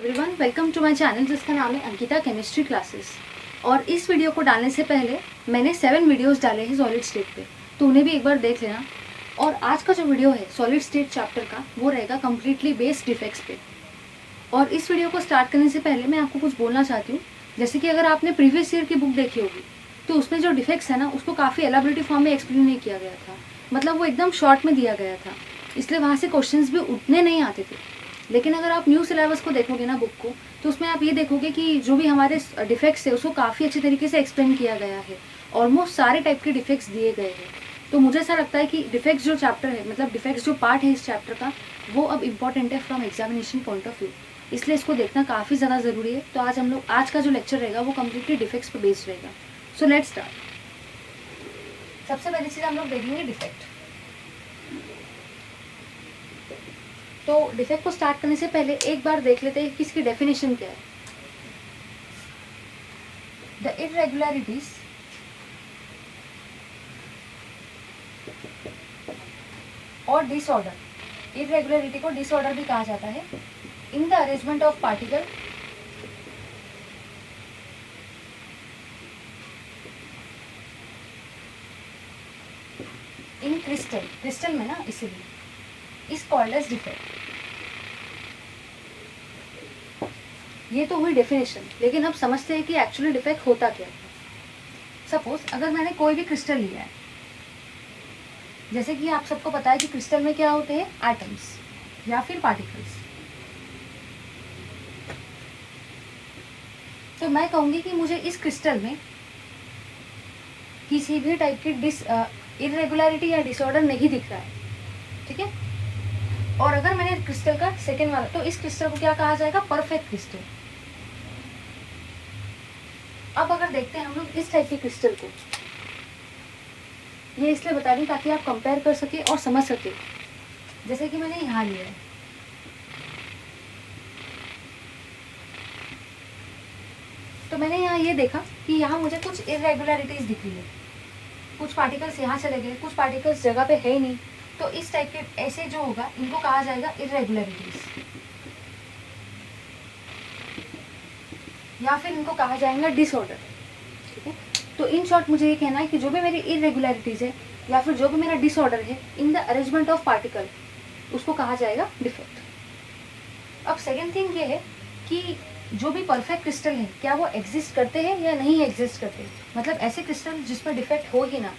Everyone, welcome to my channel जिसका नाम है अंकिता केमिस्ट्री क्लासेस। और इस वीडियो को डालने से पहले मैंने 7 वीडियोस डाले हैं सॉलिड स्टेट पे, तो उन्हें भी एक बार देख लेना। और आज का जो वीडियो है सॉलिड स्टेट चैप्टर का, वो रहेगा कम्प्लीटली बेस्ड डिफेक्ट्स पे। और इस वीडियो को स्टार्ट करने से पहले मैं आपको कुछ बोलना चाहती हूँ। जैसे कि अगर आपने प्रीवियस ईयर की बुक देखी होगी तो उसमें जो डिफेक्ट्स है ना, उसको काफ़ी एलाबोरेटरी फॉर्म में एक्सप्लेन नहीं किया गया था। मतलब वो एकदम शॉर्ट में दिया गया था, इसलिए वहाँ से क्वेश्चंस भी उतने नहीं आते थे। लेकिन अगर आप न्यू सिलेबस को देखोगे ना बुक को, तो उसमें आप ये देखोगे कि जो भी हमारे डिफेक्ट्स है उसको काफ़ी अच्छे तरीके से एक्सप्लेन किया गया है। ऑलमोस्ट सारे टाइप के डिफेक्ट्स दिए गए हैं। तो मुझे ऐसा लगता है कि डिफेक्ट्स जो चैप्टर है, मतलब डिफेक्ट्स जो पार्ट है इस चैप्टर का, वो अब इम्पॉर्टेंट है from examination point of view, इसलिए इसको देखना काफ़ी ज़्यादा ज़रूरी है। तो आज का जो लेक्चर रहेगा वो कम्प्लीटली डिफेक्ट्स पर बेस्ड रहेगा। So let's start. सबसे पहली चीज़ हम लोग देखेंगे डिफेक्ट। तो डिफेक्ट को स्टार्ट करने से पहले एक बार देख लेते हैं कि इसकी डेफिनेशन क्या है। द इर्रेगुलरिटीज और डिसऑर्डर, इर्रेगुलरिटी को डिसऑर्डर भी कहा जाता है, in the arrangement of particle in crystal में ना, इसीलिए इज कॉल्ड एज डिफेक्ट। ये तो हुई डेफिनेशन, लेकिन अब समझते हैं कि एक्चुअली डिफेक्ट होता क्या है। सपोज अगर मैंने कोई भी क्रिस्टल लिया है, जैसे कि आप सबको पता है कि क्रिस्टल में क्या होते हैं, एटम्स या फिर पार्टिकल्स। तो मैं कहूंगी कि मुझे इस क्रिस्टल में किसी भी टाइप की इरेगुलरिटी या डिसऑर्डर नहीं दिख रहा है, ठीक है। और अगर मैंने क्रिस्टल का सेकेंड वाला, तो इस क्रिस्टल को क्या कहा जाएगा, परफेक्ट क्रिस्टल। अब अगर देखते हैं हम लोग इस टाइप के क्रिस्टल को, ये इसलिए बता रही ताकि आप कंपेयर कर सके और समझ सके। जैसे कि मैंने यहाँ लिया है, तो मैंने यहाँ ये देखा कि यहाँ मुझे कुछ इरेगुलरिटीज दिख रही है, कुछ पार्टिकल्स यहाँ चले गए, कुछ पार्टिकल्स जगह पे है ही नहीं। तो इस टाइप के ऐसे जो होगा इनको कहा जाएगा इरेगुलरिटीज, या फिर इनको कहा जाएगा डिसऑर्डर, ठीक है। तो इन शॉर्ट मुझे ये कहना है कि जो भी मेरी इरेगुलरिटीज है या फिर जो भी मेरा डिसऑर्डर है in the arrangement of particle, उसको कहा जाएगा डिफेक्ट। अब सेकेंड थिंग ये है कि जो भी परफेक्ट क्रिस्टल है, क्या वो एग्जिस्ट करते हैं या नहीं एग्जिस्ट करते। मतलब ऐसे क्रिस्टल जिसमें डिफेक्ट हो ही ना,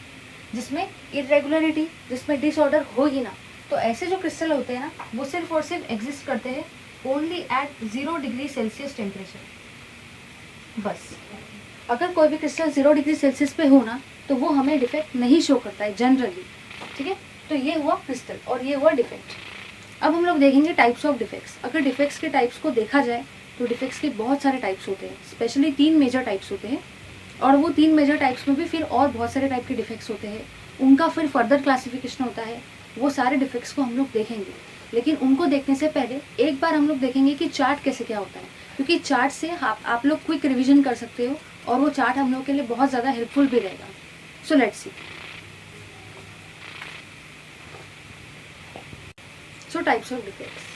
जिसमें इरेगुलरिटी, जिसमें डिसऑर्डर हो ही ना, तो ऐसे जो क्रिस्टल होते हैं ना, वो सिर्फ और सिर्फ एग्जिस्ट करते हैं only at 0 degree Celsius temperature, बस। अगर कोई भी क्रिस्टल 0 डिग्री सेल्सियस पे हो ना, तो वो हमें डिफेक्ट नहीं शो करता है जनरली, ठीक है। तो ये हुआ क्रिस्टल और ये हुआ डिफेक्ट। अब हम लोग देखेंगे टाइप्स ऑफ डिफेक्ट्स। अगर डिफेक्ट्स के टाइप्स को देखा जाए तो डिफेक्ट्स के बहुत सारे टाइप्स होते हैं, स्पेशली 3 मेजर टाइप्स होते हैं। और वो 3 मेजर टाइप्स में भी फिर और बहुत सारे टाइप के डिफेक्ट्स होते हैं, उनका फिर फर्दर क्लासिफिकेशन होता है। वो सारे डिफेक्ट्स को हम लोग देखेंगे, लेकिन उनको देखने से पहले एक बार हम लोग देखेंगे कि चार्ट कैसे क्या होता है, क्योंकि चार्ट से आप लोग क्विक रिविजन कर सकते हो और वो चार्ट हम लोग के लिए बहुत ज़्यादा हेल्पफुल भी रहेगा। So let's see. So types of defects.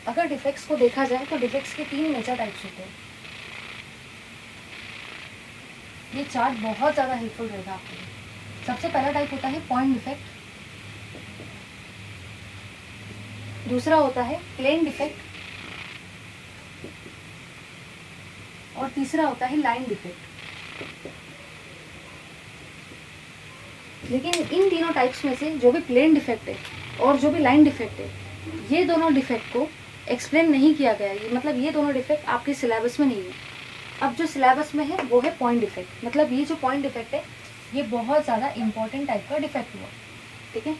अगर डिफेक्ट्स को देखा जाए तो डिफेक्ट्स के 3 मेजर टाइप्स होते हैं। ये चार्ट बहुत ज़्यादा हेल्पफुल रहेगा आपके लिए। सबसे पहला टाइप होता है पॉइंट डिफेक्ट, दूसरा होता है प्लेन डिफेक्ट, और तीसरा होता है लाइन डिफेक्ट। लेकिन इन तीनों टाइप्स में से जो भी प्लेन डिफेक्ट है और जो भी लाइन डिफेक्ट है, ये दोनों डिफेक्ट को एक्सप्लेन नहीं किया गया है। मतलब ये दोनों डिफेक्ट आपके सिलेबस में नहीं है। अब जो सिलेबस में है वो है पॉइंट डिफेक्ट। मतलब ये जो पॉइंट डिफेक्ट है, ये बहुत ज़्यादा इंपॉर्टेंट टाइप का डिफेक्ट हुआ, ठीक है।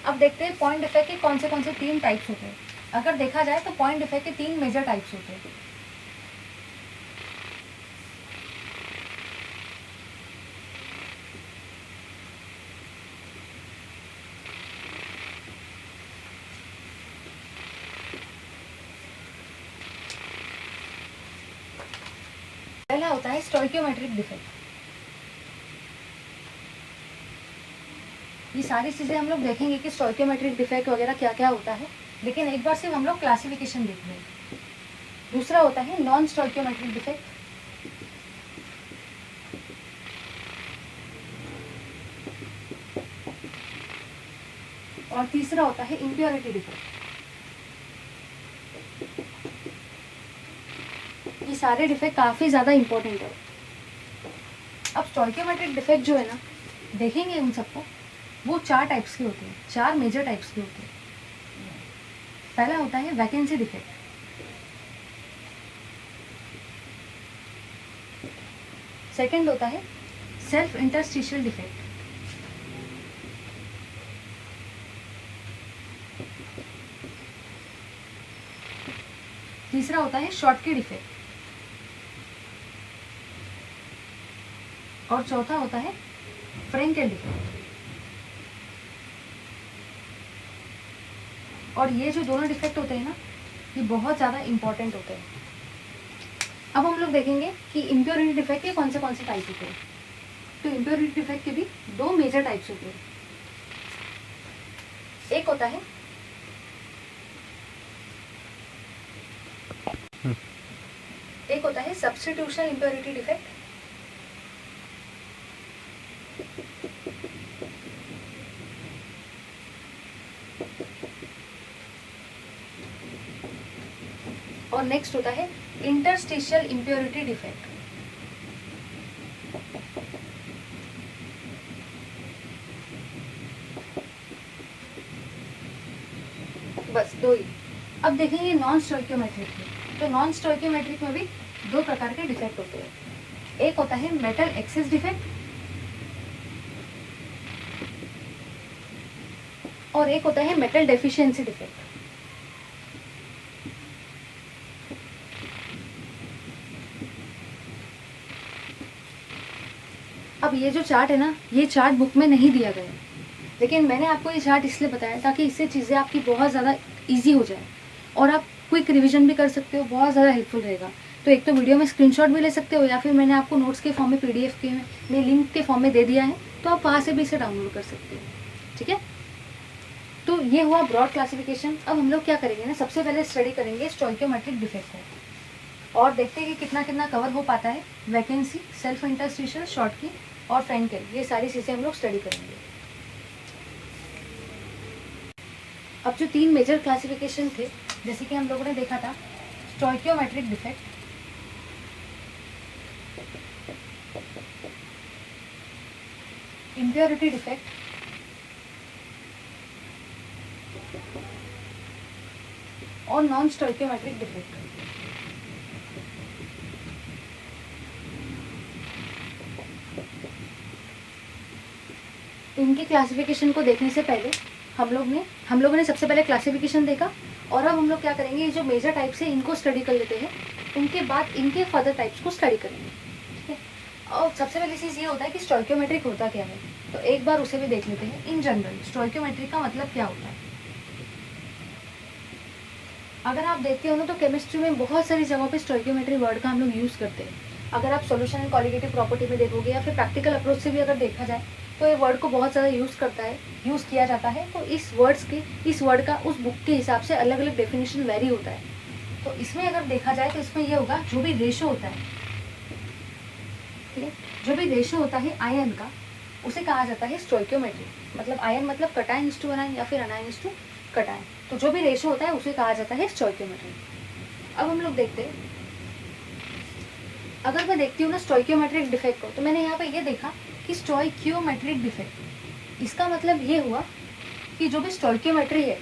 अब देखते हैं पॉइंट डिफेक्ट के कौन से 3 टाइप्स होते हैं। अगर देखा जाए तो पॉइंट डिफेक्ट के 3 मेजर टाइप्स होते हैं। पहला होता है स्टोइकियोमेट्रिक डिफेक्ट। ये सारी चीज़ें हम लोग देखेंगे कि स्टोइकियोमेट्रिक डिफेक्ट वगैरह क्या क्या होता है, लेकिन एक बार सिर्फ हम लोग क्लासिफिकेशन देख रहे हैं। दूसरा होता है नॉन स्टोइकियोमेट्रिक डिफेक्ट, और तीसरा होता है इम्प्योरिटी डिफेक्ट। ये सारे डिफेक्ट काफ़ी ज़्यादा इंपॉर्टेंट है। अब स्टोइकियोमेट्रिक डिफेक्ट जो है ना, देखेंगे उन सबको, वो 4 टाइप्स के होते हैं, 4 मेजर टाइप्स के होते हैं। पहला होता है वैकेंसी डिफेक्ट, सेकंड होता है सेल्फ इंटरस्टिशियल डिफेक्ट, तीसरा होता है शॉर्टकी डिफेक्ट, और चौथा होता है फ्रेंकेल डिफेक्ट। और ये जो दोनों डिफेक्ट होते हैं ना, ये बहुत ज़्यादा इंपॉर्टेंट होते हैं। अब हम लोग देखेंगे कि इम्प्योरिटी डिफेक्ट के कौन से टाइप होते हैं। तो इम्प्योरिटी डिफेक्ट के भी 2 मेजर टाइप्स होते हैं। एक होता है सब्स्टिट्यूशनल इम्प्योरिटी डिफेक्ट, और नेक्स्ट होता है इंटरस्टिशियल इम्प्योरिटी डिफेक्ट। बस 2 ही। अब देखेंगे नॉन स्टोइकियोमेट्रिक में। तो नॉन स्टोइकियोमेट्रिक में भी 2 प्रकार के डिफेक्ट होते हैं। एक होता है मेटल एक्सेस डिफेक्ट, और एक होता है मेटल डेफिशिएंसी डिफेक्ट। अब ये जो चार्ट है ना, ये चार्ट बुक में नहीं दिया गया है, लेकिन मैंने आपको ये चार्ट इसलिए बताया ताकि इससे चीज़ें आपकी बहुत ज़्यादा इजी हो जाए और आप क्विक रिवीजन भी कर सकते हो, बहुत ज़्यादा हेल्पफुल रहेगा। तो एक तो वीडियो में स्क्रीनशॉट भी ले सकते हो, या फिर मैंने आपको नोट्स के फॉर्म में PDF के में लिंक के फॉर्म में दे दिया है, तो आप वहाँ से भी इसे डाउनलोड कर सकते हो। ठीक है, तो ये हुआ ब्रॉड क्लासिफिकेशन। अब हम लोग क्या करेंगे ना, सबसे पहले स्टडी करेंगे स्टोइकियोमेट्रिक डिफेक्ट को, और देखते हैं कि कितना कितना कवर हो पाता है। वैकेंसी, सेल्फ इंटरस्टिशियल, शॉर्टकी और फ्रेंकेल, ये सारी चीज़ें हम लोग स्टडी करेंगे। अब जो 3 मेजर क्लासिफिकेशन थे, जैसे कि हम लोगों ने देखा था स्टोइकियोमेट्रिक डिफेक्ट, इम्प्योरिटी डिफेक्ट, और नॉन स्टोइकियोमेट्रिक डिफेक्ट। इनकी क्लासिफिकेशन को देखने से पहले हम लोगों ने सबसे पहले क्लासिफिकेशन देखा, और अब हम लोग क्या करेंगे, ये जो मेजर टाइप्स है इनको स्टडी कर लेते हैं, उनके बाद इनके फर्दर टाइप्स को स्टडी करेंगे। ठीक है, और सबसे पहली चीज़ ये होता है कि स्टोइकियोमेट्रिक होता क्या है, तो एक बार उसे भी देख लेते हैं। इन जनरल स्टोइकियोमेट्रिक का मतलब क्या होता है। अगर आप देखते हो ना, तो केमिस्ट्री में बहुत सारी जगहों पे स्टोइकियोमेट्री वर्ड का हम लोग यूज़ करते हैं। अगर आप सॉल्यूशन एंड कॉलिगेटिव प्रॉपर्टी में देखोगे, या फिर प्रैक्टिकल अप्रोच से भी अगर देखा जाए, तो ये वर्ड को बहुत ज़्यादा यूज़ किया जाता है। तो इस वर्ड का उस बुक के हिसाब से अलग अलग डेफिनेशन वेरी होता है। तो इसमें अगर देखा जाए तो इसमें ये होगा, जो भी रेशो होता है, ठीक है, जो भी रेशो होता है आयन का, उसे कहा जाता है स्टोइकियोमेट्री। मतलब आयन मतलब कटायन इज टू अनायन, या फिर अनायन इज टू कटायन, तो जो भी रेशो होता है उसे कहा जाता है स्टोइकियोमेट्री। अब हम लोग देखते हैं, अगर मैं देखती हूँ ना स्टोइकियोमेट्रिक डिफेक्ट को, तो मैंने यहाँ पे ये देखा कि स्टोइकियोमेट्रिक डिफेक्ट, इसका मतलब ये हुआ कि जो भी स्टोइकियोमेट्री है,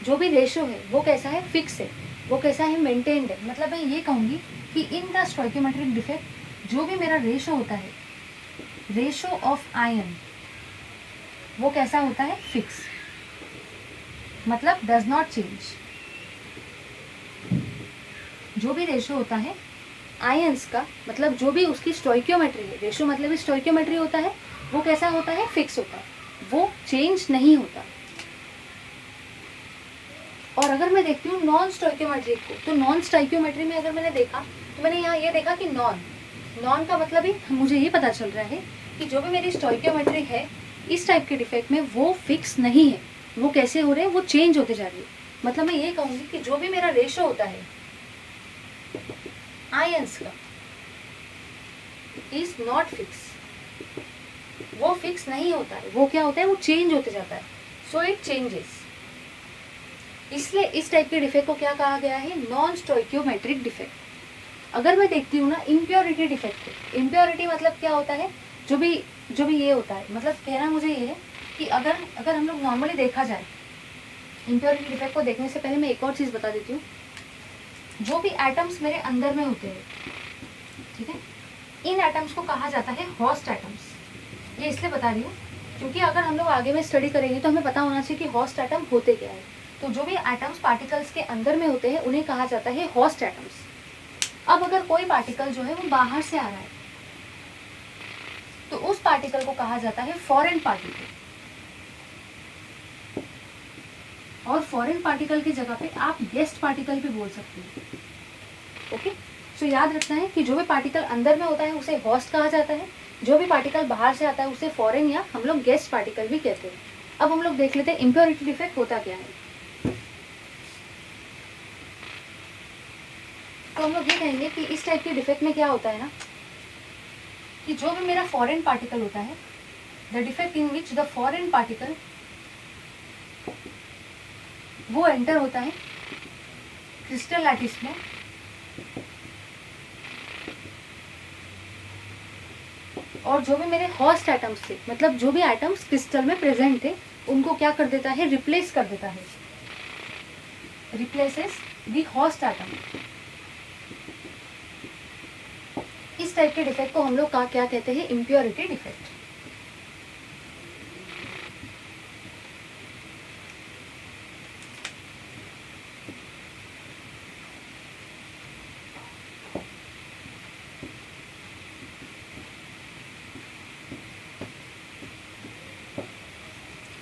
जो भी रेशो है, वो कैसा है, फिक्स है, वो कैसा है, मेंटेन्ड है। मतलब मैं ये कहूँगी कि इन द स्टोइकियोमेट्रिक डिफेक्ट जो भी मेरा रेशो होता है, रेशो ऑफ आयन, वो कैसा होता है, फिक्स, मतलब डज नॉट चेंज। जो भी रेशो होता है आयंस का, मतलब जो भी उसकी स्टोइकियोमेट्री है, रेशो मतलब ही स्टोइकियोमेट्री होता है, वो कैसा होता है, फिक्स होता है, वो चेंज नहीं होता। और अगर मैं देखती हूँ नॉन स्टोइकियोमेट्रिक को, तो नॉन स्टोइकियोमेट्री में अगर मैंने देखा, तो मैंने यहाँ ये देखा कि नॉन का मतलब ही मुझे ये पता चल रहा है कि जो भी मेरी स्टोइकियोमेट्री है, इस टाइप के डिफेक्ट में वो फिक्स नहीं है, वो कैसे हो रहे हैं, वो चेंज होते जा रही है। मतलब मैं ये कहूँगी कि जो भी मेरा रेशो होता है आयंस का इज नॉट फिक्स, वो फिक्स नहीं होता है, वो क्या होता है, वो चेंज होते जाता है। So it changes. इसलिए इस टाइप के डिफेक्ट को क्या कहा गया है, नॉन स्टोइकियोमेट्रिक डिफेक्ट। अगर मैं देखती हूँ ना इम्प्योरिटी डिफेक्ट को, इम्प्योरिटी मतलब क्या होता है, जो भी ये होता है, मतलब कहना मुझे ये है कि अगर हम लोग नॉर्मली देखा जाए, इम्प्योरिटी डिफेक्ट को देखने से पहले मैं एक और चीज़ बता देती हूँ। जो भी एटम्स मेरे अंदर में होते हैं, ठीक है, इन एटम्स को कहा जाता है होस्ट एटम्स। ये इसलिए बता रही हूँ क्योंकि अगर हम लोग आगे में स्टडी करेंगे तो हमें पता होना चाहिए कि होस्ट एटम होते क्या है। तो जो भी एटम्स पार्टिकल्स के अंदर में होते हैं उन्हें कहा जाता है होस्ट एटम्स। अब अगर कोई पार्टिकल जो है वो बाहर से आ रहा है तो उस पार्टिकल को कहा जाता है फॉरेन पार्टिकल, और फॉरेन पार्टिकल की जगह पे आप गेस्ट पार्टिकल भी बोल सकते हैं। ओके, सो याद रखना है कि जो भी पार्टिकल अंदर में होता है उसे होस्ट कहा जाता है, जो भी पार्टिकल बाहर से आता है उसे फॉरेन या हम लोग गेस्ट पार्टिकल भी कहते हैं। अब हम लोग देख लेते हैं इम्प्योरिटी डिफेक्ट होता क्या है। तो हम लोग ये कहेंगे कि इस टाइप के डिफेक्ट में क्या होता है ना, कि जो भी मेरा फॉरेन पार्टिकल होता है, the defect in which the foreign particle वो एंटर होता है क्रिस्टल लैटिस में, और जो भी मेरे होस्ट एटम्स थे, मतलब जो भी एटम्स क्रिस्टल में प्रेजेंट थे, उनको क्या कर देता है, रिप्लेस कर देता है, रिप्लेसेस द होस्ट एटम। इस टाइप के डिफेक्ट को हम लोग का क्या कहते हैं, इम्प्योरिटी डिफेक्ट।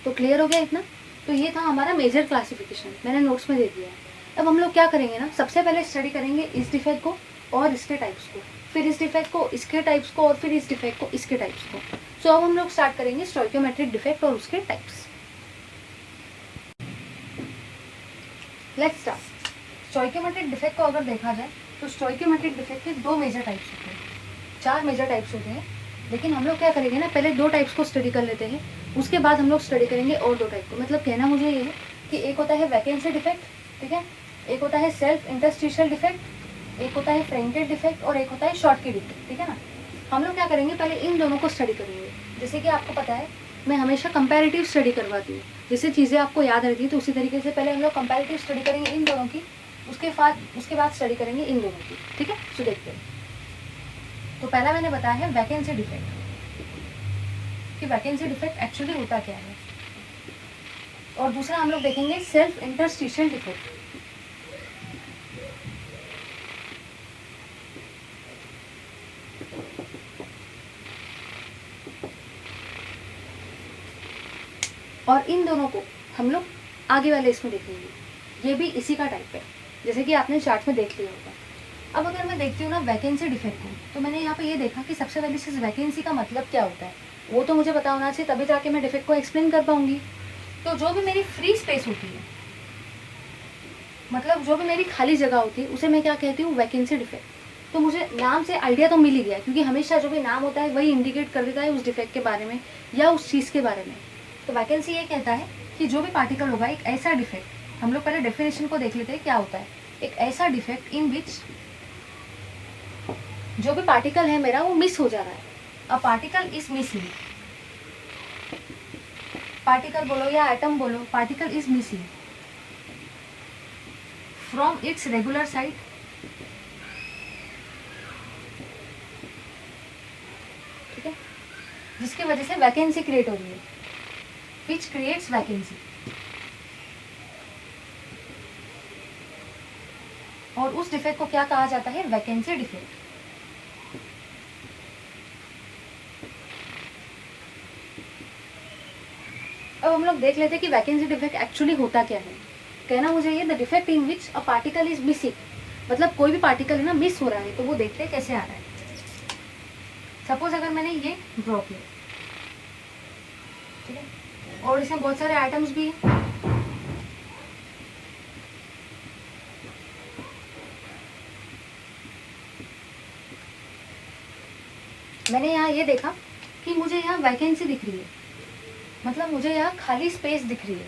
तो क्लियर हो गया इतना। तो ये था हमारा मेजर क्लासिफिकेशन, मैंने नोट्स में दे दिया है। अब हम लोग क्या करेंगे ना, सबसे पहले स्टडी करेंगे इस डिफेक्ट को और इसके टाइप्स को, फिर इस डिफेक्ट को, इसके टाइप्स को, और फिर इस डिफेक्ट को, इसके टाइप्स को। सो अब हम लोग स्टार्ट करेंगे स्टोइकियोमेट्रिक डिफेक्ट और उसके types. Let's start. Stoichiometric defect को अगर देखा जाए तो स्टोइकियोमेट्रिक डिफेक्ट के दो मेजर टाइप्स होते हैं, 4 मेजर टाइप्स होते हैं। लेकिन हम लोग क्या करेंगे ना, पहले 2 टाइप्स को स्टडी कर लेते हैं, उसके बाद हम लोग स्टडी करेंगे और 2 टाइप को। मतलब कहना मुझे ये है कि एक होता है वैकेंसी डिफेक्ट, ठीक है, एक होता है सेल्फ इंटरस्टिशियल डिफेक्ट, एक होता है फ्रैंकेट डिफेक्ट, और एक होता है शॉर्टकी डिफेक्ट, ठीक है ना। हम लोग क्या करेंगे, पहले इन दोनों को स्टडी करेंगे। जैसे कि आपको पता है मैं हमेशा कंपैरेटिव स्टडी करवाती हूँ, जिससे चीज़ें आपको याद रहती है, तो उसी तरीके से पहले हम लोग कंपैरेटिव स्टडी करेंगे इन दोनों की, उसके बाद स्टडी करेंगे इन दोनों की, ठीक है। सो देखते हैं। तो पहला मैंने बताया है वैकेंसी डिफेक्ट, कि वैकेंसी डिफेक्ट एक्चुअली होता क्या है, और दूसरा हम लोग देखेंगे सेल्फ इंटरस्टिशियल डिफेक्ट। और इन दोनों को हम लोग आगे वाले इसमें देखेंगे, ये भी इसी का टाइप है, जैसे कि आपने चार्ट में देख लिया होगा। अब अगर मैं देखती हूँ ना वैकेंसी डिफेक्ट को, तो मैंने यहाँ पे ये देखा कि सबसे पहले चीज़ वैकेंसी का मतलब क्या होता है वो तो मुझे पता होना चाहिए, तभी जाके मैं डिफेक्ट को एक्सप्लेन कर पाऊंगी। तो जो भी मेरी फ्री स्पेस होती है, मतलब जो भी मेरी खाली जगह होती है, उसे मैं क्या कहती हूँ, वैकेंसी डिफेक्ट। तो मुझे नाम से आइडिया तो मिल ही गया, क्योंकि हमेशा जो भी नाम होता है वही इंडिकेट कर देता है उस डिफेक्ट के बारे में या उस चीज़ के बारे में। तो वैकेंसी ये कहता है कि जो भी पार्टिकल होगा, एक ऐसा डिफेक्ट, हम लोग पहले डेफिनेशन को देख लेते हैं क्या होता है। एक ऐसा डिफेक्ट इन विच जो भी पार्टिकल है मेरा वो मिस हो जा रहा है, a particle is missing, particle बोलो या एटम बोलो, particle is missing from its regular site, ठीक है, जिसकी वजह से वैकेंसी क्रिएट हो रही है, विच क्रिएट्स वैकेंसी। और उस डिफेक्ट को क्या कहा जाता है, वैकेंसी डिफेक्ट। अब हम लोग देख लेते हैं कि वैकेंसी डिफेक्ट एक्चुअली होता क्या है। कहना मुझे ये, the defect in which a particle is missing, मतलब कोई भी पार्टिकल है ना मिस हो रहा है, तो वो देखते हैं कैसे आ रहा है। सपोज अगर मैंने ये ड्रॉ किया, ठीक है। और इसमें बहुत सारे आइटम्स भी हैं। मैंने यहाँ ये देखा कि मुझे यहाँ वैकेंसी दिख रही है, मतलब मुझे यहाँ खाली स्पेस दिख रही है,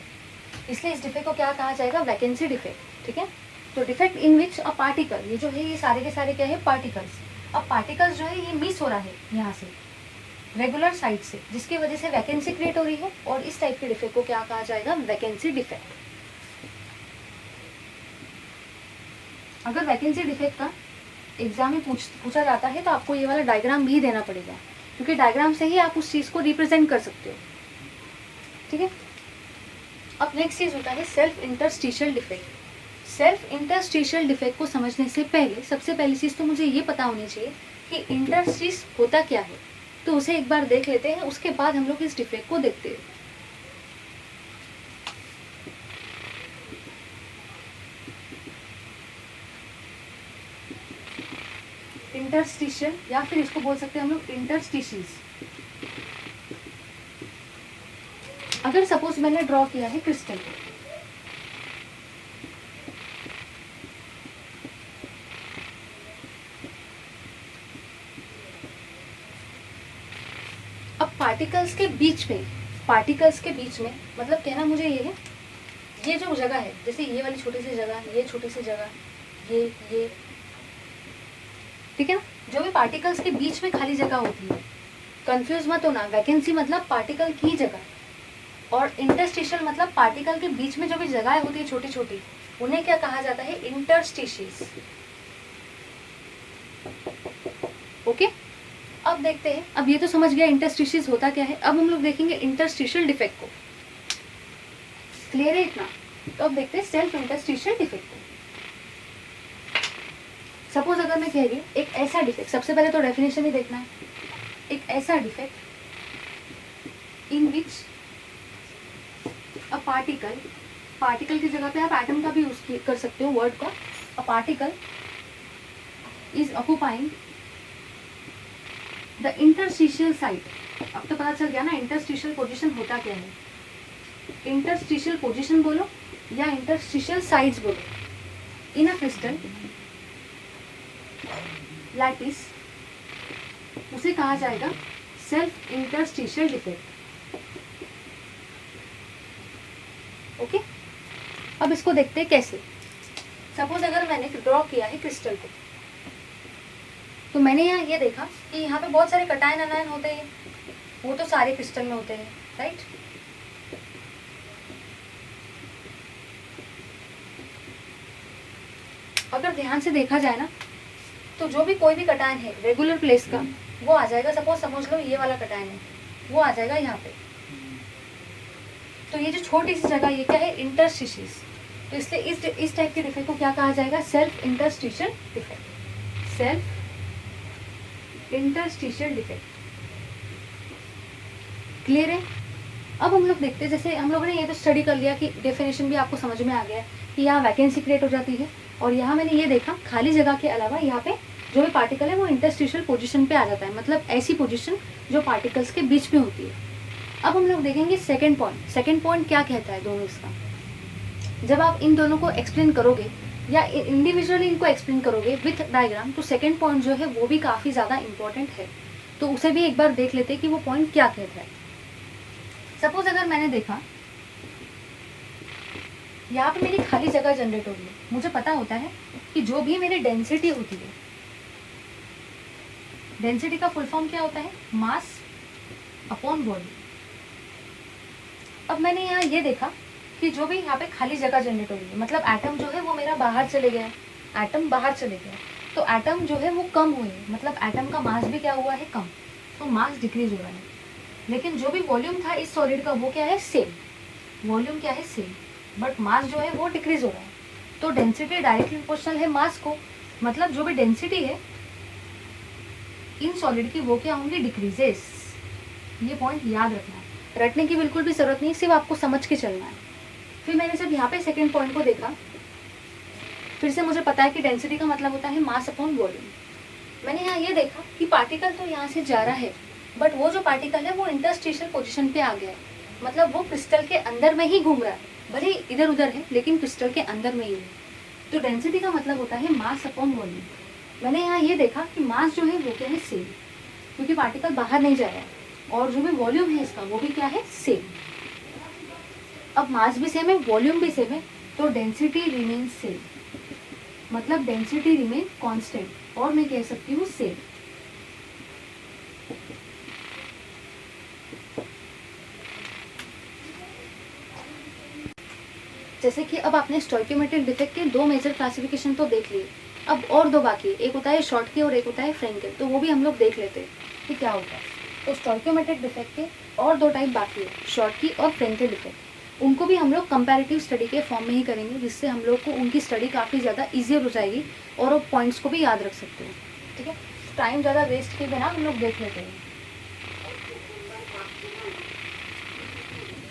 इसलिए इस डिफेक्ट को क्या कहा जाएगा, वैकेंसी डिफेक्ट। ठीक है। तो defect in which a particle, ये जो है ये सारे के सारे क्या है, पार्टिकल्स। अब पार्टिकल्स जो है ये मिस हो रहा है यहाँ से रेगुलर साइड से, जिसकी वजह से वैकेंसी क्रिएट हो रही है, और इस टाइप के डिफेक्ट को क्या कहा जाएगा, वैकेंसी डिफेक्ट। अगर वैकेंसी डिफेक्ट का एग्जाम में पूछा जाता है तो आपको ये वाला डायग्राम भी देना पड़ेगा, क्योंकि डायग्राम से ही आप उस चीज़ को रिप्रेजेंट कर सकते हो। ठीक है। अब नेक्स्ट चीज़ होता है self interstitial defect. Self interstitial defect को समझने से पहले सबसे पहली चीज़ तो मुझे ये पता होनी चाहिए कि इंटरस्टिस होता क्या है, तो उसे एक बार देख लेते हैं, उसके बाद हम लोग इस डिफेक्ट को देखते हैं। इंटरस्टिशियल, या फिर इसको बोल सकते हैं हम लोग इंटरस्टिशियस। अगर सपोज मैंने ड्रॉ किया है क्रिस्टल, अब पार्टिकल्स के बीच में, मतलब कहना मुझे ये है, ये जो जगह है, जैसे ये वाली छोटी सी जगह, ये छोटी सी जगह, ये ठीक है ना, जो भी पार्टिकल्स के बीच में खाली जगह होती है, कंफ्यूज मत होना, वैकेंसी मतलब पार्टिकल की जगह, और इंटरस्टिशियल मतलब पार्टिकल के बीच में जो भी जगह होती है छोटी छोटी, उन्हें क्या कहा जाता है, इंटरस्टिशियस। ओके। अब देखते हैं, अब ये तो समझ गया इंटरस्टिशियस होता क्या है, अब हम लोग देखेंगे इंटरस्टिशियल डिफेक्ट को। क्लियर है इतना? तो अब देखते हैं सेल्फ इंटरस्टिशियल डिफेक्ट को। सपोज अगर मैं कह रही हूँ एक ऐसा डिफेक्ट, सबसे पहले तो डेफिनेशन ही देखना है, एक ऐसा defect in which a particle की जगह पे आप एटम का भी यूज कर सकते हो वर्ड का, a particle is occupying the interstitial site. अब तो पता चल गया ना इंटरस्टिशियल पोजीशन होता क्या है, इंटरस्टिशियल पोजीशन बोलो या इंटरस्टिशियल साइड्स बोलो, इन अ क्रिस्टल लैटिस, उसे कहा जाएगा सेल्फ इंटरस्टिशियल डिफेक्ट। ओके। अब इसको देखते हैं कैसे। सपोज अगर मैंने ड्रॉ किया है क्रिस्टल को, तो मैंने यहाँ ये देखा कि यहाँ पे बहुत सारे कटायन अनायन होते हैं, वो तो सारे क्रिस्टल में होते हैं, राइट। अगर ध्यान से देखा जाए ना, तो जो भी कोई भी कटायन है रेगुलर प्लेस का, वो आ जाएगा, सपोज समझ लो ये वाला कटायन है, वो आ जाएगा यहाँ पे। तो ये जो छोटी सी जगह, ये क्या है, इंटरस्टिशियस। तो इसलिए इस टाइप के डिफेक्ट को क्या कहा जाएगा, self interstitial defect. Self interstitial defect. Clear है? अब हम लोग देखते हैं, जैसे हम लोगों ने ये तो स्टडी कर लिया कि डेफिनेशन भी आपको समझ में आ गया है कि यहाँ वैकेंसी क्रिएट हो जाती है, और यहाँ मैंने ये देखा खाली जगह के अलावा यहाँ पे जो भी पार्टिकल है वो इंटरस्टिशियल पोजीशन पे आ जाता है, मतलब ऐसी पोजीशन जो पार्टिकल्स के बीच में होती है। अब हम लोग देखेंगे सेकंड पॉइंट। सेकंड पॉइंट क्या कहता है दोनों इसका, जब आप इन दोनों को एक्सप्लेन करोगे या इंडिविजुअली इनको एक्सप्लेन करोगे विथ डायग्राम, तो सेकंड पॉइंट जो है वो भी काफ़ी ज़्यादा इंपॉर्टेंट है, तो उसे भी एक बार देख लेते हैं कि वो पॉइंट क्या कहता है। सपोज अगर मैंने देखा यहाँ पे मेरी खाली जगह जनरेट हो रही है, मुझे पता होता है कि जो भी मेरी डेंसिटी होती है, डेंसिटी का फुल फॉर्म क्या होता है, मास अपॉन वॉल्यूम। अब मैंने यहाँ ये देखा कि जो भी यहाँ पे खाली जगह जनरेट हो रही है, मतलब एटम जो है वो मेरा बाहर चले गया, एटम बाहर चले गया, तो एटम जो है वो कम हुए, मतलब एटम का मास भी क्या हुआ है, कम, तो मास डिक्रीज हो रहा है। लेकिन जो भी वॉल्यूम था इस सॉलिड का वो क्या है, सेम, वॉल्यूम क्या है, सेम, बट मास जो है वो डिक्रीज हो रहा है। तो डेंसिटी डायरेक्टली प्रोपोर्शनल है मास को, मतलब जो भी डेंसिटी है इन सॉलिड की वो क्या होंगी, डिक्रीजेस। ये पॉइंट याद रखना है, रटने की बिल्कुल भी जरूरत नहीं, सिर्फ आपको समझ के चलना है। फिर मैंने जब यहाँ पे सेकंड पॉइंट को देखा, फिर से मुझे पता है कि डेंसिटी का मतलब होता है मास अपॉन वॉल्यूम। मैंने यहाँ ये देखा कि पार्टिकल तो यहाँ से जा रहा है, बट वो जो पार्टिकल है वो इंटरस्टिशियल पोजीशन पे आ गया है, मतलब वो क्रिस्टल के अंदर में ही घूम रहा है, भले इधर उधर है लेकिन क्रिस्टल के अंदर में ही है। तो डेंसिटी का मतलब होता है मास अपॉन वॉल्यूम। मैंने यहाँ ये देखा कि मास जो है वो क्या है, सेम, क्योंकि पार्टिकल बाहर नहीं जा रहा है, और जो भी वॉल्यूम है इसका वो भी क्या है, सेम। अब मास भी सेम है, वॉल्यूम भी सेम है, तो डेंसिटी रिमेन सेम, मतलब डेंसिटी रिमेन कांस्टेंट, और मैं कह सकती हूँ सेम। जैसे कि अब आपने स्टोइकियोमेट्रिक डिफेक्ट के 2 मेजर क्लासिफिकेशन तो देख लिए, अब और 2 बाकी है, एक होता है शॉर्टकी और एक होता है फ्रेंकेल, तो वो भी हम लोग देख लेते हैं कि क्या होता है। तो स्टोइकियोमेट्रिक डिफेक्ट के और 2 टाइप बाकी है, शॉर्टकी और फ्रेंकेल डिफेक्ट। उनको भी हम लोग कंपैरेटिव स्टडी के फॉर्म में ही करेंगे, जिससे हम लोग को उनकी स्टडी काफ़ी ज़्यादा ईजियर हो जाएगी और वो पॉइंट्स को भी याद रख सकते हैं। ठीक है, टाइम ज़्यादा वेस्ट किए बिना हम लोग देख लेते हैं।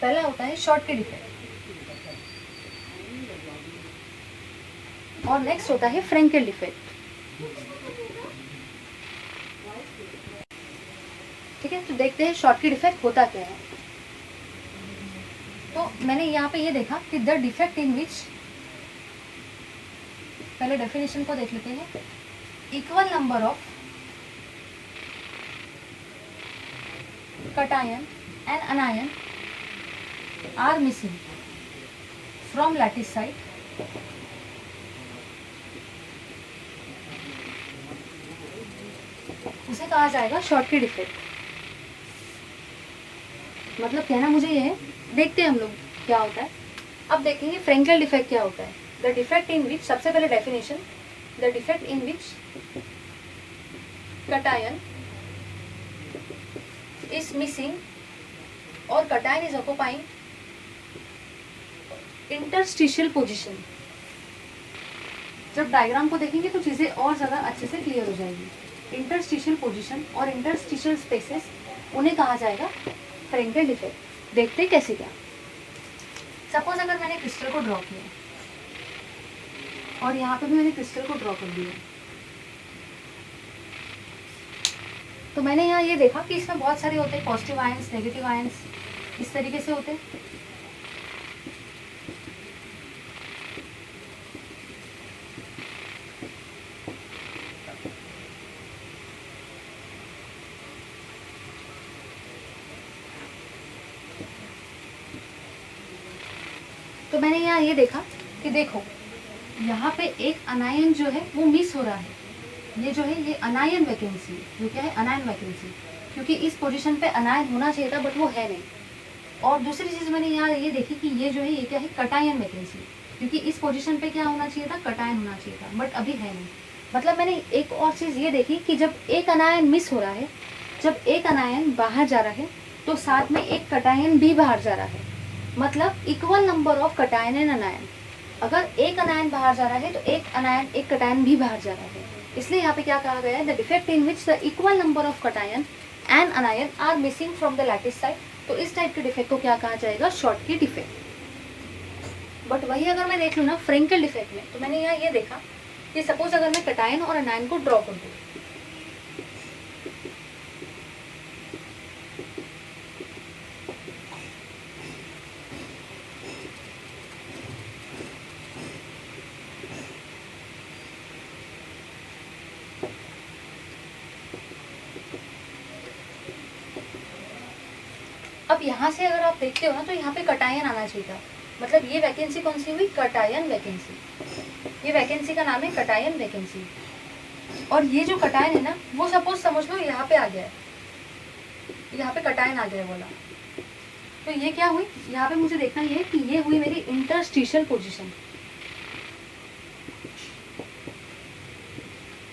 पहला होता है शॉर्टकी डिफेक्ट, और नेक्स्ट होता है फ्रेंकेल डिफेक्ट। ठीक है, तो देखते हैं शॉर्टकी डिफेक्ट होता क्या है। तो मैंने यहाँ पे ये देखा कि द डिफेक्ट इन विच, पहले डेफिनेशन को देख लेते हैं, equal number of cation and anion are missing from lattice site उसे कहा जाएगा शॉर्टकी डिफेक्ट। मतलब कहना मुझे ये है, देखते हैं हम लोग क्या होता है। अब देखेंगे फ्रेंकेल डिफेक्ट क्या होता है। द डिफेक्ट इन विच, सबसे पहले definition, the defect in which cation is missing और cation is occupying interstitial position. जब डायग्राम को देखेंगे तो चीजें और ज्यादा अच्छे से क्लियर हो जाएगी। इंटरस्टिशियल पोजीशन और इंटरस्टिशियल स्पेसेस, उन्हें कहा जाएगा फ्रेंकेल डिफेक्ट। देखते हैं कैसे क्या। सपोज अगर मैंने क्रिस्टल को ड्रॉ किया और यहाँ पे भी मैंने क्रिस्टल को ड्रॉ कर दिया, तो मैंने यहाँ ये देखा कि इसमें बहुत सारे होते हैं पॉजिटिव आयंस, नेगेटिव आयंस, इस तरीके से होते हैं। तो मैंने यहाँ ये देखा कि देखो यहाँ पे एक अनायन जो है वो मिस हो रहा है। ये जो है ये अनायन वैकेंसी, ये क्या है, अनायन वैकेंसी, क्योंकि इस पोजीशन पे अनायन होना चाहिए था बट वो है नहीं। और दूसरी चीज़ मैंने यहाँ ये देखी कि ये जो है ये क्या है, कटायन वैकेंसी, क्योंकि इस पोजीशन पे क्या होना चाहिए था, कटायन होना चाहिए था, बट अभी है नहीं। मतलब मैंने एक और चीज़ ये देखी कि जब एक अनायन मिस हो रहा है, जब एक अनायन बाहर जा रहा है, तो साथ में एक कटायन भी बाहर जा रहा है। मतलब equal number of cation and अनायन। अगर एक अनायन बाहर जा रहा है तो एक अनायन, एक कटायन भी बाहर जा रहा है। इसलिए यहाँ पे क्या कहा गया है, the defect in which the equal number of cation and anion are missing from the lattice side. तो इस टाइप के डिफेक्ट को क्या कहा जाएगा, शॉर्टकी डिफेक्ट। बट वही अगर मैं देख लूँ ना फ्रेंकेल डिफेक्ट में, तो मैंने यहाँ ये देखा कि सपोज अगर मैं कटायन और अनायन को ड्रॉ कर दूँ, अब यहाँ से अगर आप देखते हो ना तो यहाँ पे कटायन आना चाहिए था। मतलब ये वैकेंसी कौन सी हुई, कटायन वैकेंसी। ये वैकेंसी का नाम है कटायन वैकेंसी। और ये जो कटायन है ना, वो सपोज समझ लो यहाँ पे आ गया है, यहाँ पे कटायन आ गया बोला, तो ये क्या हुई, यहाँ पे मुझे देखना ये है कि ये हुई मेरी इंटरस्टिशियल पोजीशन।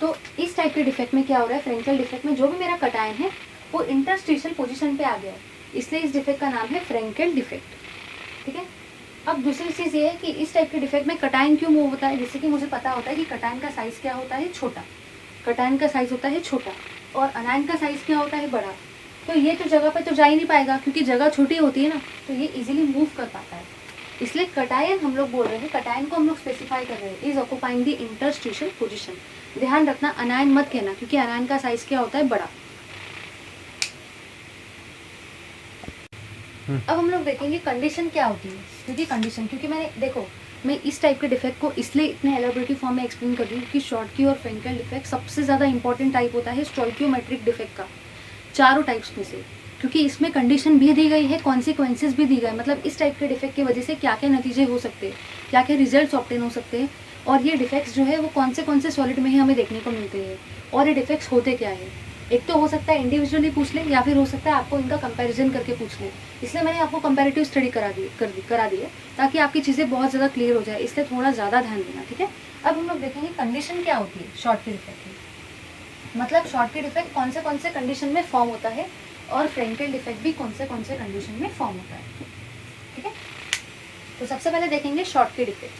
तो इस टाइप के डिफेक्ट में क्या हो रहा है, फ्रेंकेल डिफेक्ट में जो भी मेरा कटायन है वो इंटरस्टिशियल पोजीशन पे आ गया है, इसलिए इस डिफेक्ट का नाम है फ्रेंकेल डिफेक्ट। ठीक है। अब दूसरी चीज़ ये है कि इस टाइप के डिफेक्ट में कटायन क्यों मूव होता है। जैसे कि मुझे पता होता है कि कटायन का साइज़ क्या होता है, छोटा, कटायन का साइज़ होता है छोटा, और अनायन का साइज़ क्या होता है, बड़ा। तो ये तो जगह पे तो जा ही नहीं पाएगा, क्योंकि जगह छोटी होती है ना, तो ये इजीली मूव कर पाता है। इसलिए कटायन हम लोग बोल रहे हैं, कटायन को हम लोग स्पेसिफाई कर रहे हैं, is occupying the interstitial position. ध्यान रखना अनायन मत कहना, क्योंकि अनायन का साइज़ क्या होता है, बड़ा। अब हम लोग देखेंगे कंडीशन क्या होती है, क्योंकि मैंने देखो मैं इस टाइप के डिफेक्ट को इसलिए इतने एलाबोरेटिव फॉर्म में एक्सप्लेन कर रही हूँ कि शॉर्टकी और फ्रेंकेल डिफेक्ट सबसे ज़्यादा इंपॉर्टेंट टाइप होता है स्टोइकियोमेट्रिक डिफेक्ट का, चारों टाइप्स में से, क्योंकि इसमें कंडीशन भी दी गई है, कॉन्सिक्वेंसेज भी दी गए, मतलब इस टाइप के डिफेक्ट की वजह से क्या क्या नतीजे हो सकते हैं, क्या क्या रिजल्ट्स ऑब्टेन हो सकते हैं, और ये डिफेक्ट्स जो है वो कौन से सॉलिड में ही हमें देखने को मिलते हैं, और ये डिफेक्ट्स होते क्या है। एक तो हो सकता है इंडिविजुअली पूछ ले, या फिर हो सकता है आपको इनका कंपैरिजन करके पूछ ले, इसलिए मैंने आपको कंपैरेटिव स्टडी करा दी है ताकि आपकी चीज़ें बहुत ज़्यादा क्लियर हो जाए, इसलिए थोड़ा ज़्यादा ध्यान देना, ठीक है। अब हम लोग देखेंगे कंडीशन क्या होती है शॉर्टकी डिफेक्ट की, मतलब शॉर्टकी डिफेक्ट कौन से कंडीशन में फॉर्म होता है, और फ्रेंकेल डिफेक्ट भी कौन से कंडीशन में फॉर्म होता है, ठीक है। तो सबसे पहले देखेंगे शॉर्टकी डिफेक्ट।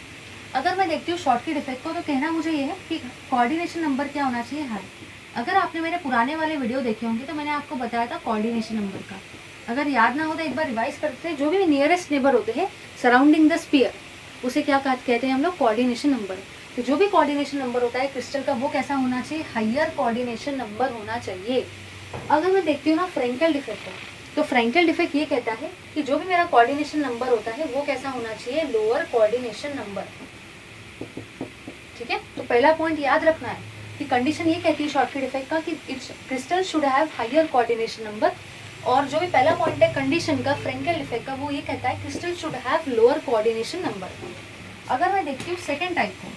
अगर मैं देखती हूँ शॉर्टकी डिफेक्ट को, तो कहना मुझे ये है कि कोऑर्डिनेशन नंबर क्या होना चाहिए, हाई। अगर आपने मेरे पुराने वाले वीडियो देखे होंगे तो मैंने आपको बताया था कोऑर्डिनेशन नंबर का, अगर याद ना हो तो एक बार रिवाइज करते हैं। जो भी नियरेस्ट नेबर होते हैं सराउंडिंग द स्फीयर, उसे क्या कहते हैं हम लोग, कोऑर्डिनेशन नंबर। तो जो भी कोऑर्डिनेशन नंबर होता है क्रिस्टल का, वो कैसा होना चाहिए, हायर कोऑर्डिनेशन नंबर होना चाहिए। अगर मैं देखती हूँ ना फ्रेंकेल डिफेक्ट है, तो फ्रेंकेल डिफेक्ट ये कहता है कि जो भी मेरा कोऑर्डिनेशन नंबर होता है वो कैसा होना चाहिए, लोअर कोऑर्डिनेशन नंबर, ठीक है। तो पहला पॉइंट याद रखना है कि कंडीशन ये कहती है शॉर्टकी डिफेक्ट का कि crystal should have higher coordination number, और जो भी पहला पॉइंट है कंडीशन का फ्रेंकेल डिफेक्ट का, वो ये कहता है crystal should have lower coordination number. अगर मैं देखती हूँ सेकेंड टाइप को,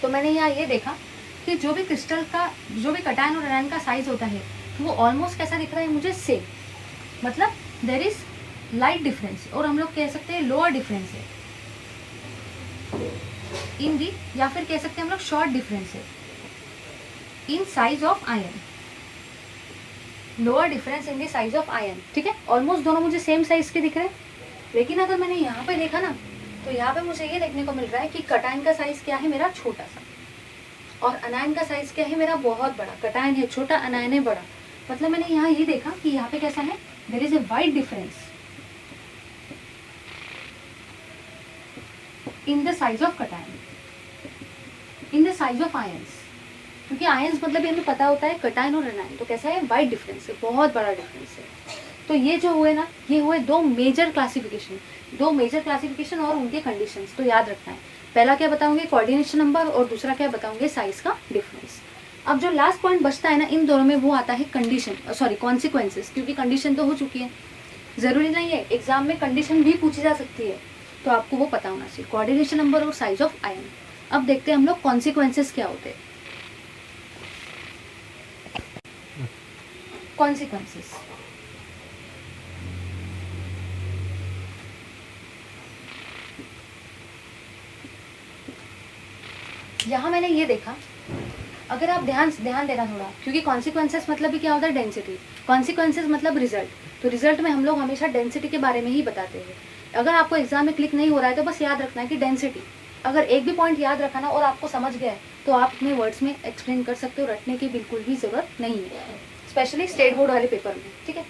तो मैंने यहाँ ये देखा कि जो भी क्रिस्टल का, जो भी कटायन और एनायन का साइज होता है वो ऑलमोस्ट कैसा दिख रहा है मुझे, सेम, मतलब देर इज लाइट डिफरेंस, और हम लोग कह सकते हैं लोअर डिफरेंस है इन दी, या फिर कह सकते हैं हम लोग शॉर्ट डिफरेंस है in size of ion, lower difference in the size of ion, ठीक है। ऑलमोस्ट दोनों मुझे सेम साइज के दिख रहे हैं, लेकिन अगर मैंने यहाँ पे देखा ना, तो यहाँ पे मुझे ये देखने को मिल रहा है कि कटायन का साइज क्या है मेरा, छोटा सा, और अनायन का साइज क्या है मेरा, बहुत बड़ा। कटायन है छोटा, अनायन है बड़ा, मतलब मैंने यहाँ ये देखा कि यहाँ पे कैसा है, there is a wide difference in the size of cation, in the size of ions, क्योंकि आयंस मतलब हमें पता होता है कटायन और अनायन, तो कैसा है, वाइड डिफरेंस है, बहुत बड़ा डिफरेंस है। तो ये जो हुए ना, ये हुए दो मेजर क्लासिफिकेशन और उनके कंडीशंस, तो याद रखना है। पहला क्या बताऊंगे, कोऑर्डिनेशन नंबर, और दूसरा क्या बताऊंगे, साइज का डिफरेंस। अब जो लास्ट पॉइंट बचता है ना इन दोनों में, वो आता है कंडीशन, सॉरी कॉन्सिक्वेंसेस, क्योंकि कंडीशन तो हो चुकी है, जरूरी नहीं है एग्जाम में कंडीशन भी पूछी जा सकती है, तो आपको वो पता होना चाहिए, कोऑर्डिनेशन नंबर और साइज ऑफ आयन। अब देखते हैं हम लोग कॉन्सिक्वेंसेस क्या होते हैं। कॉन्सिक्वेंसेस, यहाँ मैंने ये देखा, अगर आप ध्यान देना थोड़ा, क्योंकि कॉन्सिक्वेंसेस मतलब भी क्या होता है, डेंसिटी, कॉन्सिक्वेंसेस मतलब रिजल्ट, तो रिजल्ट में हम लोग हमेशा डेंसिटी के बारे में ही बताते हैं। अगर आपको एग्जाम में क्लिक नहीं हो रहा है तो बस याद रखना है कि डेंसिटी, अगर एक भी पॉइंट याद रखा ना और आपको समझ गया है तो आप अपने वर्ड्स में एक्सप्लेन कर सकते हो, रटने की बिल्कुल भी ज़रूरत नहीं है, स्पेशली स्टेट बोर्ड वाले पेपर में, ठीक है।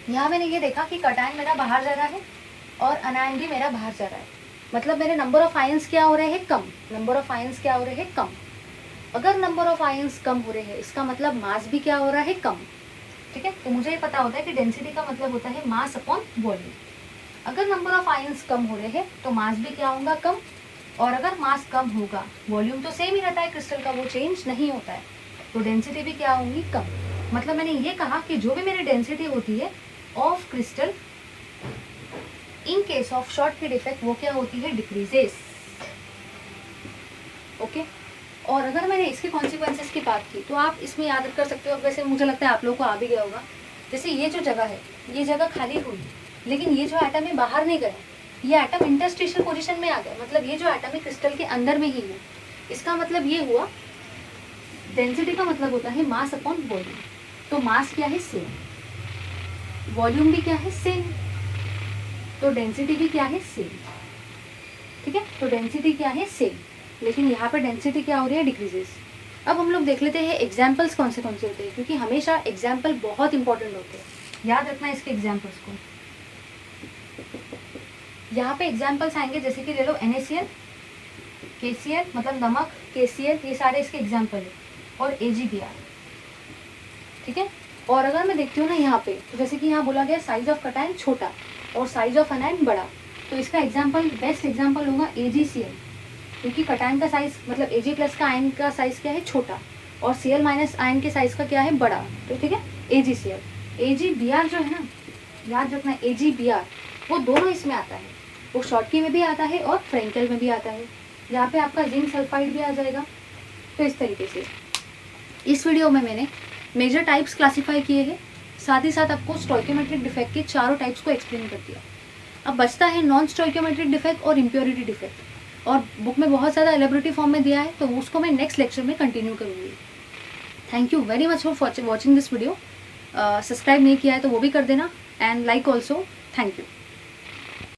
यहाँ मैंने ये देखा कि कटायन मेरा बाहर जा रहा है और अनायन भी मेरा बाहर जा रहा है, मतलब मेरे नंबर ऑफ आयंस क्या हो रहे हैं, कम, नंबर ऑफ आयंस क्या हो रहे हैं, कम। अगर नंबर ऑफ आयंस कम हो रहे हैं, इसका मतलब मास भी क्या हो रहा है, कम, ठीक है। तो मुझे ये पता होता है कि डेंसिटी का मतलब होता है मास अपॉन वॉल्यूम। अगर नंबर ऑफ आयंस कम हो रहे हैं तो मास भी क्या होगा, कम, और अगर मास कम होगा, वॉल्यूम तो सेम ही रहता है क्रिस्टल का, वो चेंज नहीं होता है, तो डेंसिटी भी क्या होगी, कम। मतलब मैंने ये कहा कि जो भी मेरी डेंसिटी होती है of crystal in case of Schottky defect, वो क्या होती है, डिक्रीजेस, ओके। और अगर मैंने इसके कॉन्सिक्वेंसेस की बात की तो आप इसमें याद कर सकते हो, वैसे मुझे लगता है आप लोगों को आ भी गया होगा, जैसे ये जो जगह है, ये जगह खाली हुई, लेकिन ये जो एटम है बाहर नहीं गया, ये एटम इंटरस्टिशियल पोजीशन में आ गया, मतलब ये जो एटम है क्रिस्टल के अंदर में ही है। इसका मतलब ये हुआ, डेंसिटी का मतलब होता है मास अपॉन वॉल्यूम, तो मास क्या है, सेम, वॉल्यूम भी क्या है, सेम, तो डेंसिटी भी क्या है, सेम, ठीक है। तो डेंसिटी क्या है, सेम, लेकिन यहाँ पर डेंसिटी क्या हो रही है, डिक्रीजेस। अब हम लोग देख लेते हैं एग्जाम्पल्स कौन से होते हैं, क्योंकि हमेशा एग्जाम्पल बहुत इंपॉर्टेंट होते हैं, याद रखना इसके एग्जाम्पल्स को। यहाँ पे एग्जाम्पल्स आएंगे, जैसे कि ले लो NaCl, KCl मतलब नमक, KCl, ये सारे इसके एग्जाम्पल है, और AgBr, ठीक है। और अगर मैं देखती हूँ ना यहाँ पे, तो जैसे कि यहाँ बोला गया साइज ऑफ कटायन छोटा और साइज ऑफ एनायन बड़ा, तो इसका एग्जाम्पल, बेस्ट एग्जाम्पल होगा AgCl, क्योंकि कटायन का साइज मतलब Ag प्लस का आयन का साइज क्या है, छोटा, और Cl माइनस आयन के साइज का क्या है, बड़ा। तो ठीक है, AgCl। AgBr जो है ना, याद रखना, AgBr वो दोनों इसमें आता है, वो शॉर्टकी में भी आता है और फ्रेंकेल में भी आता है। यहाँ पे आपका जिंक सल्फाइड भी आ जाएगा। तो इस तरीके से इस वीडियो में मैंने मेजर टाइप्स क्लासीफाई किए हैं, साथ ही साथ आपको स्टोइकियोमेट्रिक डिफेक्ट के चारों टाइप्स को एक्सप्लेन कर दिया। अब बचता है नॉन स्टोइकियोमेट्रिक डिफेक्ट और इम्प्योरिटी डिफेक्ट, और बुक में बहुत ज़्यादा एलेबोरेटिव फॉर्म में दिया है, तो उसको मैं नेक्स्ट लेक्चर में कंटिन्यू करूँगी। Thank you very much for watching this video. Subscribe नहीं किया है तो वो भी कर देना, and like also. Thank you.